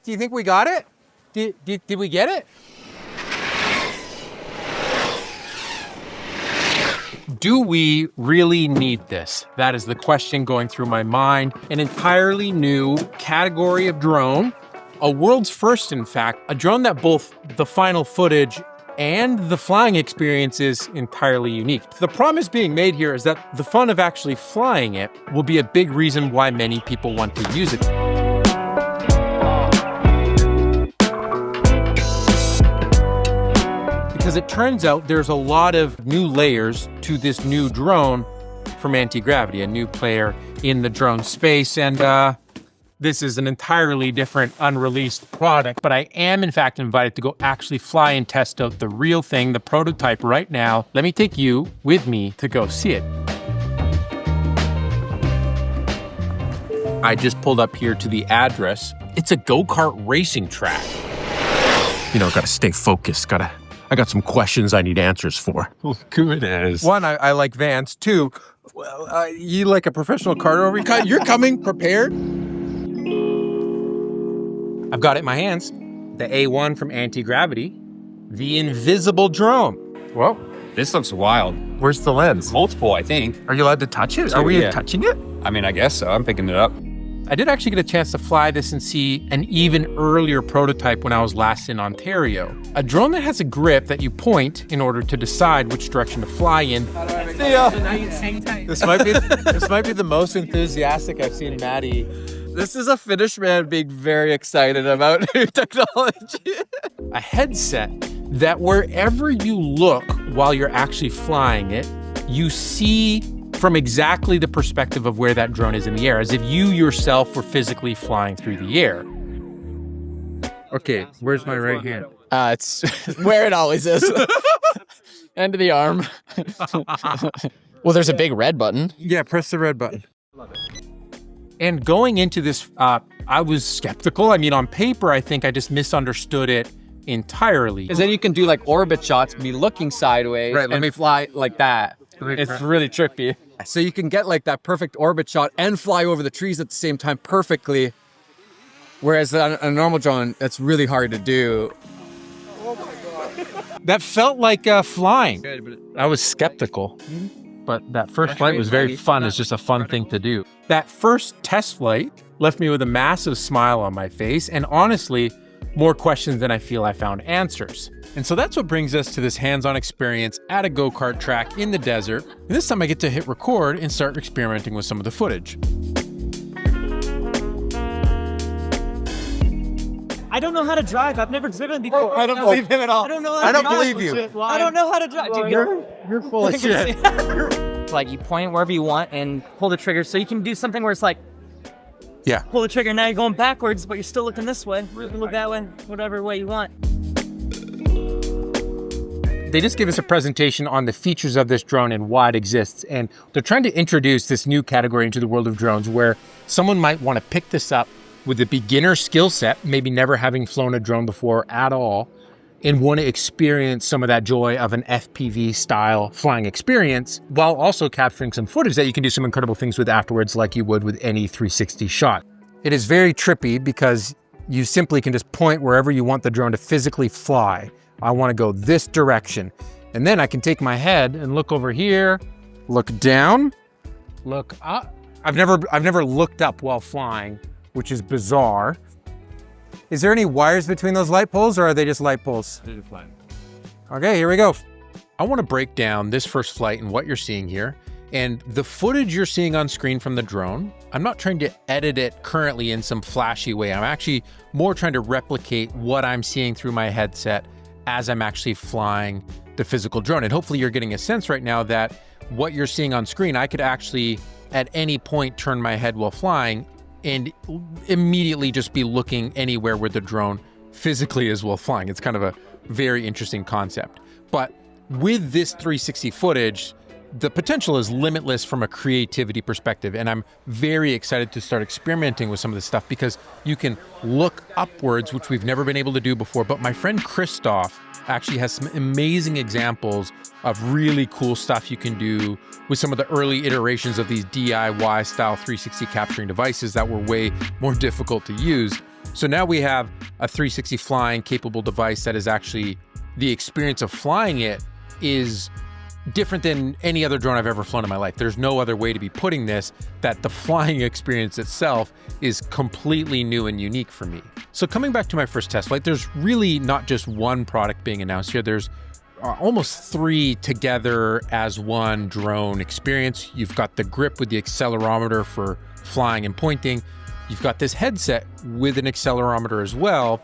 Do you think we got it? Did we get it? Do we really need this? That is the question going through my mind. An entirely new category of drone, a world's first, in fact, a drone that both the final footage and the flying experience is entirely unique. The promise being made here is that the fun of actually flying it will be a big reason why many people want to use it. Because it turns out there's a lot of new layers to this new drone from AntiGravity, a new player in the drone space. And this is an entirely different unreleased product, but I am in fact invited to go actually fly and test out the real thing, the prototype right now. Let me take you with me to go see it. I just pulled up here to the address. It's a go-kart racing track. You know, gotta stay focused, I got some questions I need answers for. Look who it is. One, I like Vans. Two, well, you like a professional kart over? You're coming prepared? I've got it in my hands. The A1 from AntiGravity, the invisible drone. Whoa, this looks wild. Where's the lens? Multiple, I think. Are you allowed to touch it? Are we touching it? I mean, I guess so. I'm picking it up. I did actually get a chance to fly this and see an even earlier prototype when I was last in Ontario. A drone that has a grip that you point in order to decide which direction to fly in. See ya. This might be the most enthusiastic I've seen Maddie. This is a Finnish man being very excited about new technology. A headset that wherever you look while you're actually flying it, you see from exactly the perspective of where that drone is in the air, as if you yourself were physically flying through the air. Okay, where's my right hand? It's where it always is. End of the arm. Well, there's a big red button. Yeah, press the red button. And going into this, I was skeptical. I mean, on paper, I think I just misunderstood it entirely. Because then you can do like orbit shots, be looking sideways, Right, and fly like that. It's really trippy. So you can get like that perfect orbit shot and fly over the trees at the same time perfectly. Whereas on a normal drone, that's really hard to do. That felt like flying. I was skeptical, but that first flight was very fun. It's just a fun thing to do. That first test flight left me with a massive smile on my face, and honestly, more questions than I feel I found answers. And so that's what brings us to this hands-on experience at a go-kart track in the desert. And this time I get to hit record and start experimenting with some of the footage. I don't know how to drive. I've never driven before. I don't believe him at all. I don't know how to drive. believe you. I don't know how to drive. Dude, You're full of shit. It's like you point wherever you want and pull the trigger. So you can do something where it's like, Yeah. pull the trigger, now you're going backwards, but you're still looking this way. You can look that way, whatever way you want. They just gave us a presentation on the features of this drone and why it exists. And they're trying to introduce this new category into the world of drones where someone might want to pick this up with a beginner skill set, maybe never having flown a drone before at all, and want to experience some of that joy of an FPV style flying experience while also capturing some footage that you can do some incredible things with afterwards, like you would with any 360 shot. It is very trippy because you simply can just point wherever you want the drone to physically fly. I want to go this direction. And then I can take my head and look over here, look down, look up. I've never looked up while flying, which is bizarre. Is there any wires between those light poles, or are they just light poles? They're just flying. Okay, here we go. I want to break down this first flight and what you're seeing here. And the footage you're seeing on screen from the drone, I'm not trying to edit it currently in some flashy way. I'm actually more trying to replicate what I'm seeing through my headset as I'm actually flying the physical drone. And hopefully you're getting a sense right now that what you're seeing on screen, I could actually at any point turn my head while flying and immediately just be looking anywhere where the drone physically is while flying. It's kind of a very interesting concept. But with this 360 footage, the potential is limitless from a creativity perspective. And I'm very excited to start experimenting with some of this stuff because you can look upwards, which we've never been able to do before. But my friend Christoph actually has some amazing examples of really cool stuff you can do with some of the early iterations of these DIY style 360 capturing devices that were way more difficult to use. So now we have a 360 flying capable device that is actually, the experience of flying it is different than any other drone I've ever flown in my life. There's no other way to be putting this, that the flying experience itself is completely new and unique for me. So coming back to my first test flight, there's really not just one product being announced here. There's almost 3 together as one drone experience. You've got the grip with the accelerometer for flying and pointing. You've got this headset with an accelerometer as well,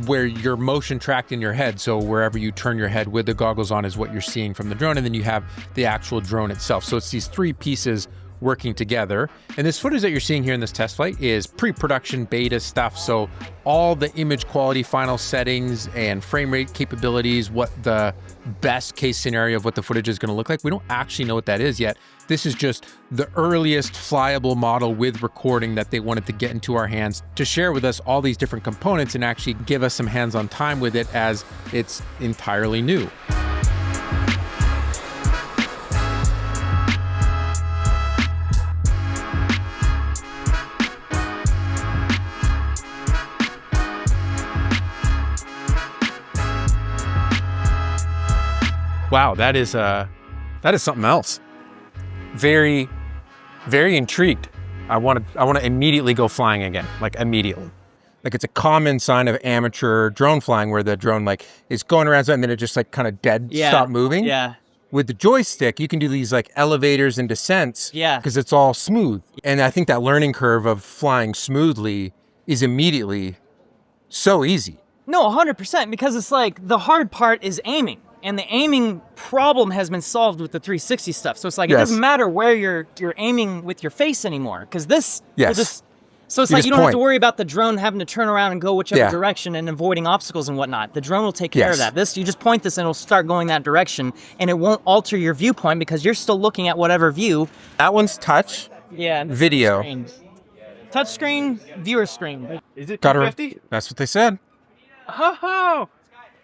where you're motion tracked in your head. So wherever you turn your head with the goggles on is what you're seeing from the drone. And then you have the actual drone itself. So it's these 3 pieces working together. And this footage that you're seeing here in this test flight is pre-production beta stuff. So all the image quality, final settings, and frame rate capabilities, what the best case scenario of what the footage is going to look like. We don't actually know what that is yet. This is just the earliest flyable model with recording that they wanted to get into our hands to share with us all these different components and actually give us some hands-on time with it as it's entirely new. Wow, that is something else. Very, very intrigued. I want to immediately go flying again, like immediately. Like it's a common sign of amateur drone flying where the drone like is going around and then it just like kind of dead stop moving. Yeah. With the joystick, you can do these like elevators and descents. Yeah. Because it's all smooth. And I think that learning curve of flying smoothly is immediately so easy. No, 100%, because it's like the hard part is aiming. And the aiming problem has been solved with the 360 stuff. So it's like, it doesn't matter where you're aiming with your face anymore. Because this will just... So it's like you don't have to worry about the drone having to turn around and go whichever direction and avoiding obstacles and whatnot. The drone will take care of that. This, you just point this and it'll start going that direction. And it won't alter your viewpoint because you're still looking at whatever view. That one's touch. Yeah. Video. Touchscreen, viewer screen. Is it Got her. 250? That's what they said.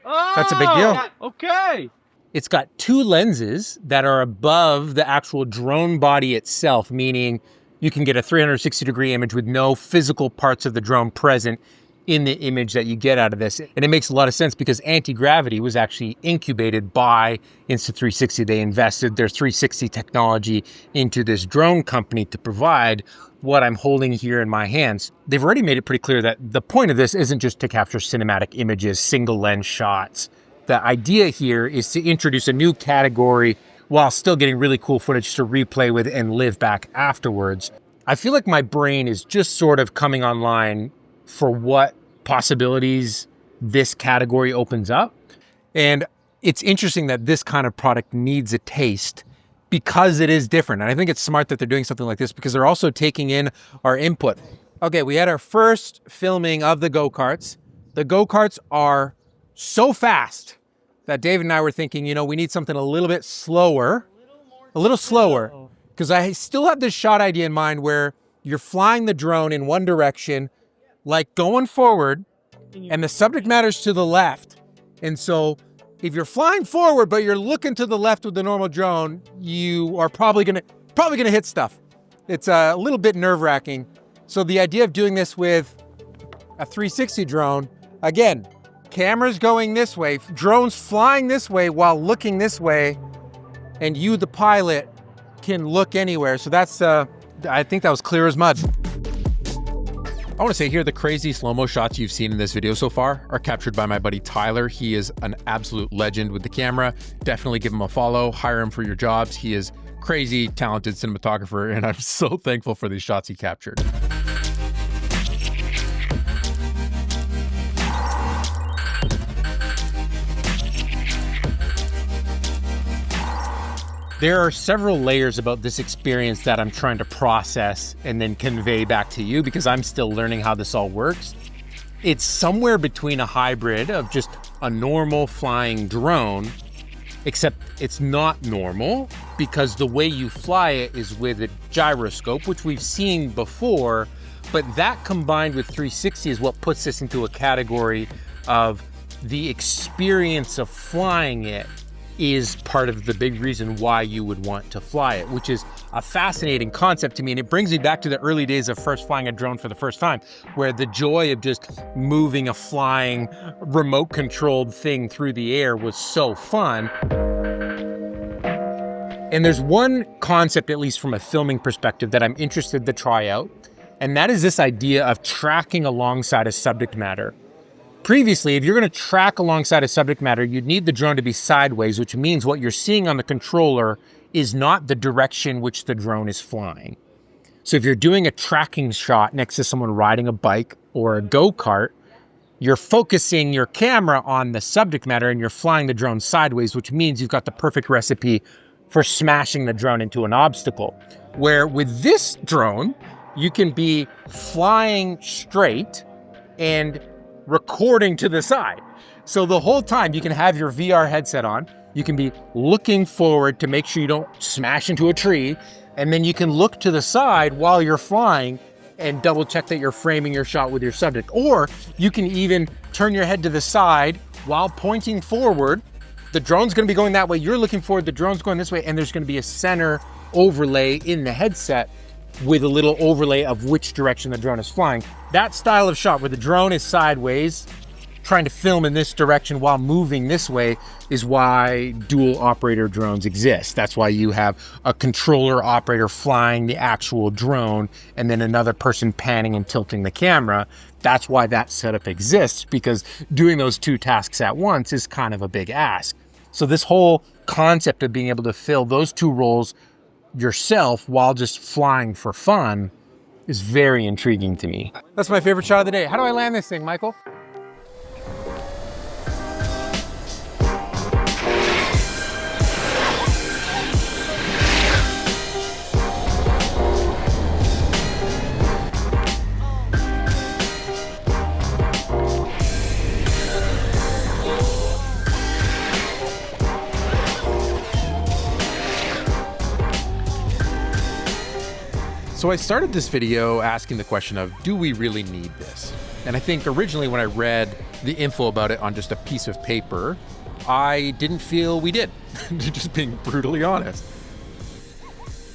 Oh, That's a big deal. Okay. It's got 2 lenses that are above the actual drone body itself, meaning you can get a 360-degree image with no physical parts of the drone present in the image that you get out of this. And it makes a lot of sense because AntiGravity was actually incubated by Insta360. They invested their 360 technology into this drone company to provide what I'm holding here in my hands. They've already made it pretty clear that the point of this isn't just to capture cinematic images, single lens shots. The idea here is to introduce a new category while still getting really cool footage to replay with and live back afterwards. I feel like my brain is just sort of coming online for what possibilities this category opens up. And it's interesting that this kind of product needs a taste because it is different. And I think it's smart that they're doing something like this because they're also taking in our input. Okay, we had our first filming of the go-karts. The go-karts are so fast that Dave and I were thinking, you know, we need something a little bit slower, because I still have this shot idea in mind where you're flying the drone in one direction, like going forward, and the subject matter's to the left. And so if you're flying forward, but you're looking to the left with the normal drone, you are probably gonna hit stuff. It's a little bit nerve-wracking. So the idea of doing this with a 360 drone, again, cameras going this way, drones flying this way while looking this way, and you, the pilot, can look anywhere. So that's, I think that was clear as mud. I want to say here, the crazy slow-mo shots you've seen in this video so far are captured by my buddy Tyler. He is an absolute legend with the camera. Definitely give him a follow, hire him for your jobs. He is crazy, talented cinematographer, and I'm so thankful for these shots he captured. There are several layers about this experience that I'm trying to process and then convey back to you because I'm still learning how this all works. It's somewhere between a hybrid of just a normal flying drone, except it's not normal because the way you fly it is with a gyroscope, which we've seen before, but that combined with 360 is what puts this into a category of the experience of flying it is part of the big reason why you would want to fly it, which is a fascinating concept to me. And it brings me back to the early days of first flying a drone for the first time, where the joy of just moving a flying remote controlled thing through the air was so fun. And there's one concept, at least from a filming perspective, that I'm interested to try out. And that is this idea of tracking alongside a subject matter. Previously, if you're going to track alongside a subject matter, you'd need the drone to be sideways, which means what you're seeing on the controller is not the direction which the drone is flying. So if you're doing a tracking shot next to someone riding a bike or a go-kart, you're focusing your camera on the subject matter and you're flying the drone sideways, which means you've got the perfect recipe for smashing the drone into an obstacle. Where with this drone, you can be flying straight and recording to the side. So the whole time you can have your VR headset on, you can be looking forward to make sure you don't smash into a tree, and then you can look to the side while you're flying and double check that you're framing your shot with your subject. Or you can even turn your head to the side while pointing forward. The drone's gonna be going that way, you're looking forward, the drone's going this way, and there's gonna be a center overlay in the headset with a little overlay of which direction the drone is flying. That style of shot where the drone is sideways, trying to film in this direction while moving this way, is why dual operator drones exist. That's why you have a controller operator flying the actual drone and then another person panning and tilting the camera. That's why that setup exists, because doing those two tasks at once is kind of a big ask. So this whole concept of being able to fill those two roles yourself while just flying for fun is very intriguing to me. That's my favorite shot of the day. How do I land this thing, Michael? So I started this video asking the question of, do we really need this? And I think originally when I read the info about it on just a piece of paper, I didn't feel we did, just being brutally honest.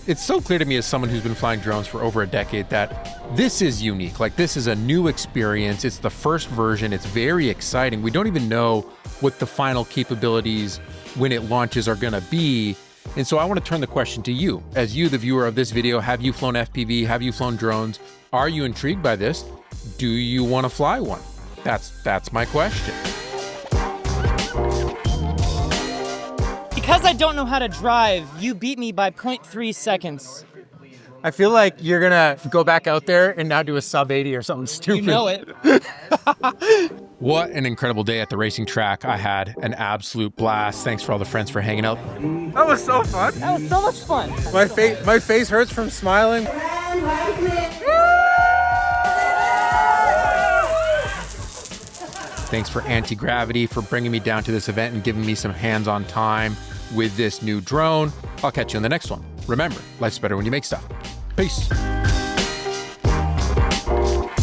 It's so clear to me as someone who's been flying drones for over a decade that this is unique. Like, this is a new experience. It's the first version. It's very exciting. We don't even know what the final capabilities when it launches are gonna be. And so I want to turn the question to you. As you, the viewer of this video, have you flown FPV? Have you flown drones? Are you intrigued by this? Do you want to fly one? That's my question. Because I don't know how to drive, you beat me by 0.3 seconds. I feel like you're gonna go back out there and now do a sub 80 or something stupid. You know it. What an incredible day at the racing track. I had an absolute blast. Thanks for all the friends for hanging out. That was so fun. That was so much fun. My face hurts from smiling. Thanks for AntiGravity for bringing me down to this event and giving me some hands-on time with this new drone. I'll catch you on the next one. Remember, life's better when you make stuff. Peace.